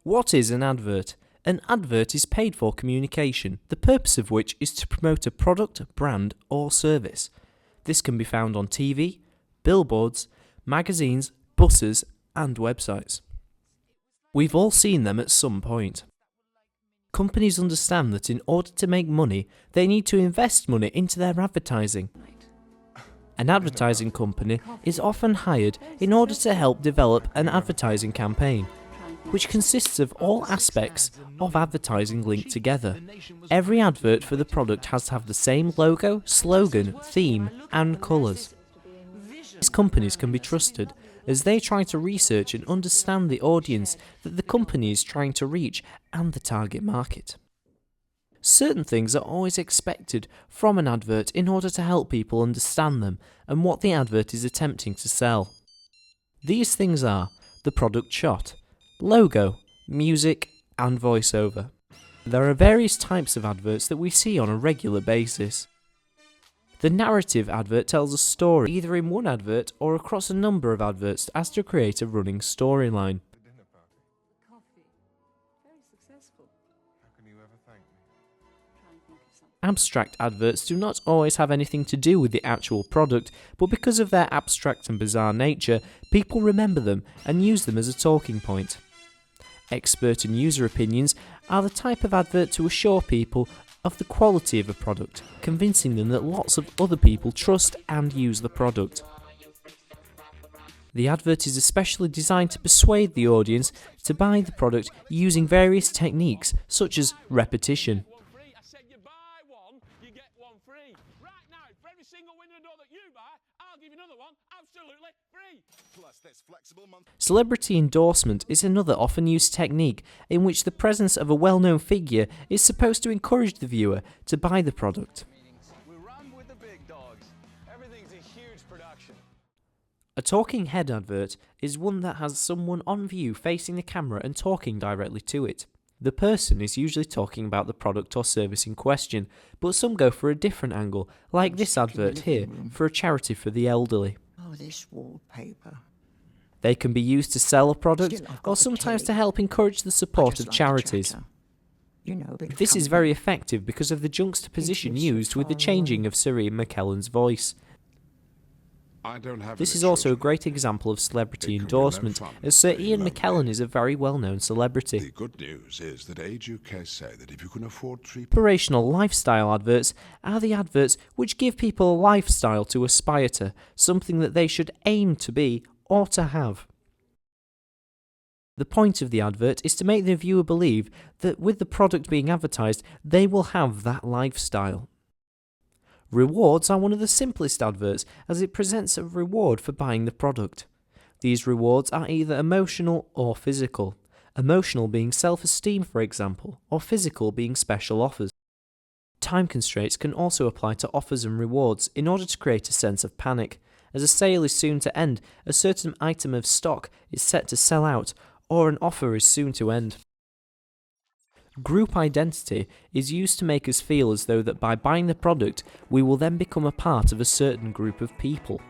What is an advert? An advert is paid for communication, the purpose of which is to promote a product, brand, or service. This can be found on TV, billboards, magazines, buses, and websites. We've all seen them at some point. Companies understand that in order to make money, they need to invest money into their advertising. An advertising company is often hired in order to help develop an advertising campaign, which consists of all aspects of advertising linked together. Every advert for the product has to have the same logo, slogan, theme, and colours. These companies can be trusted as they try to research and understand the audience that the company is trying to reach and the target market. Certain things are always expected from an advert in order to help people understand them and what the advert is attempting to sell. These things are the product shot, logo, music, and voiceover. There are various types of adverts that we see on a regular basis. The narrative advert tells a story, either in one advert or across a number of adverts, as to create a running storyline. Abstract adverts do not always have anything to do with the actual product, but because of their abstract and bizarre nature, people remember them and use them as a talking point. Expert and user opinions are the type of advert to assure people of the quality of a product, convincing them that lots of other people trust and use the product. The advert is especially designed to persuade the audience to buy the product using various techniques such as repetition. Celebrity endorsement is another often used technique in which the presence of a well-known figure is supposed to encourage the viewer to buy the product. A talking head advert is one that has someone on view facing the camera and talking directly to it. The person is usually talking about the product or service in question, but some go for a different angle, like this advert here for a charity for the elderly. Oh, this wallpaper. They can be used to sell a product or sometimes to help encourage the support of charities. This is very effective because of the juxtaposition used with the changing of Sir Ian McKellen's voice. This is also a great example of celebrity endorsement, as Sir Ian McKellen is a very well-known celebrity. The good news is that Age UK say that if you can afford Aspirational lifestyle adverts are the adverts which give people a lifestyle to aspire to, something that they should aim to be or to have. The point of the advert is to make the viewer believe that with the product being advertised, they will have that lifestyle. Rewards are one of the simplest adverts as it presents a reward for buying the product. These rewards are either emotional or physical, emotional being self-esteem for example, or physical being special offers. Time constraints can also apply to offers and rewards in order to create a sense of panic, as a sale is soon to end, a certain item of stock is set to sell out, or an offer is soon to end. Group identity is used to make us feel as though that by buying the product, we will then become a part of a certain group of people.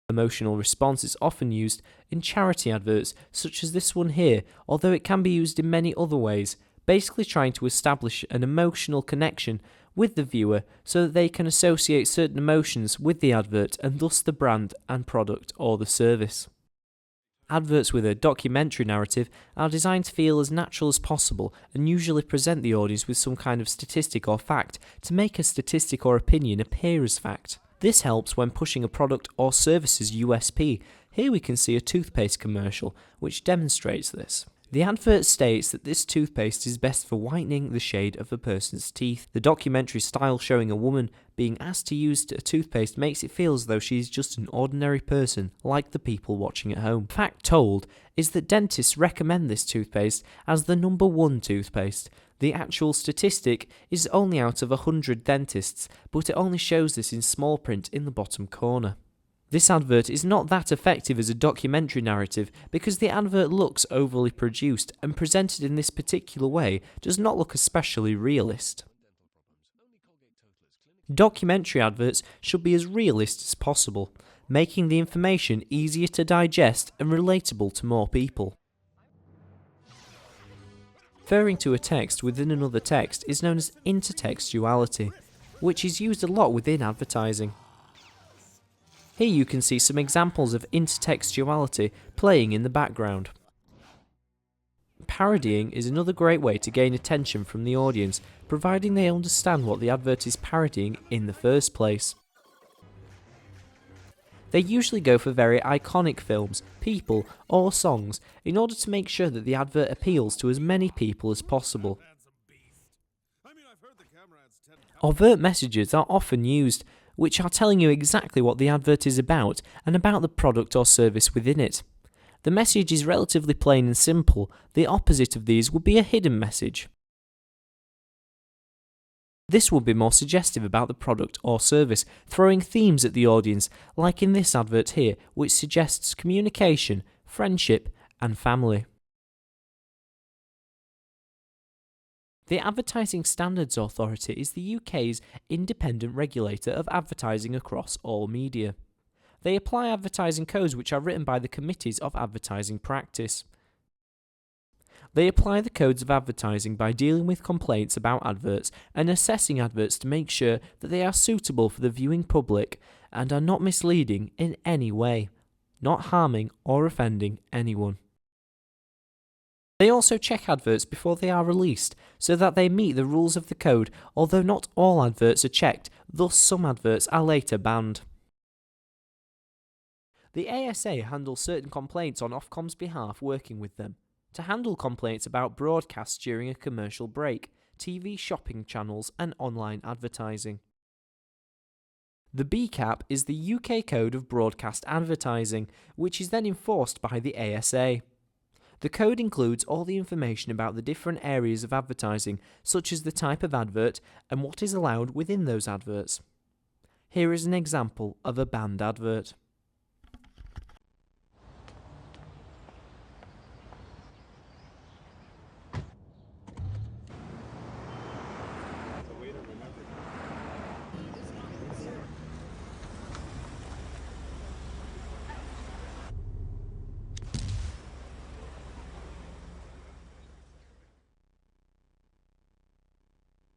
Emotional response is often used in charity adverts, such as this one here, although it can be used in many other ways, basically trying to establish an emotional connection with the viewer so that they can associate certain emotions with the advert and thus the brand and product or the service. Adverts with a documentary narrative are designed to feel as natural as possible and usually present the audience with some kind of statistic or fact to make a statistic or opinion appear as fact. This helps when pushing a product or service's USP. Here we can see a toothpaste commercial which demonstrates this. The advert states that this toothpaste is best for whitening the shade of a person's teeth. The documentary style showing a woman being asked to use a toothpaste makes it feel as though she is just an ordinary person, like the people watching at home. Fact told is that dentists recommend this toothpaste as the #1 toothpaste. The actual statistic is only out of 100 dentists, but it only shows this in small print in the bottom corner. This advert is not that effective as a documentary narrative because the advert looks overly produced and presented in this particular way does not look especially realist. Documentary adverts should be as realist as possible, making the information easier to digest and relatable to more people. Referring to a text within another text is known as intertextuality, which is used a lot within advertising. Here you can see some examples of intertextuality playing in the background. Parodying is another great way to gain attention from the audience, providing they understand what the advert is parodying in the first place. They usually go for very iconic films, people, or songs in order to make sure that the advert appeals to as many people as possible. Overt messages are often used, which are telling you exactly what the advert is about and about the product or service within it. The message is relatively plain and simple. The opposite of these would be a hidden message. This would be more suggestive about the product or service, throwing themes at the audience, like in this advert here, which suggests communication, friendship, and family. The Advertising Standards Authority is the UK's independent regulator of advertising across all media. They apply advertising codes which are written by the Committees of Advertising Practice. They apply the codes of advertising by dealing with complaints about adverts and assessing adverts to make sure that they are suitable for the viewing public and are not misleading in any way, not harming or offending anyone. They also check adverts before they are released so that they meet the rules of the code, although not all adverts are checked, thus some adverts are later banned. The ASA handles certain complaints on Ofcom's behalf, working with them to handle complaints about broadcasts during a commercial break, TV shopping channels and online advertising. The BCAP is the UK Code of Broadcast Advertising, which is then enforced by the ASA. The code includes all the information about the different areas of advertising, such as the type of advert and what is allowed within those adverts. Here is an example of a banned advert.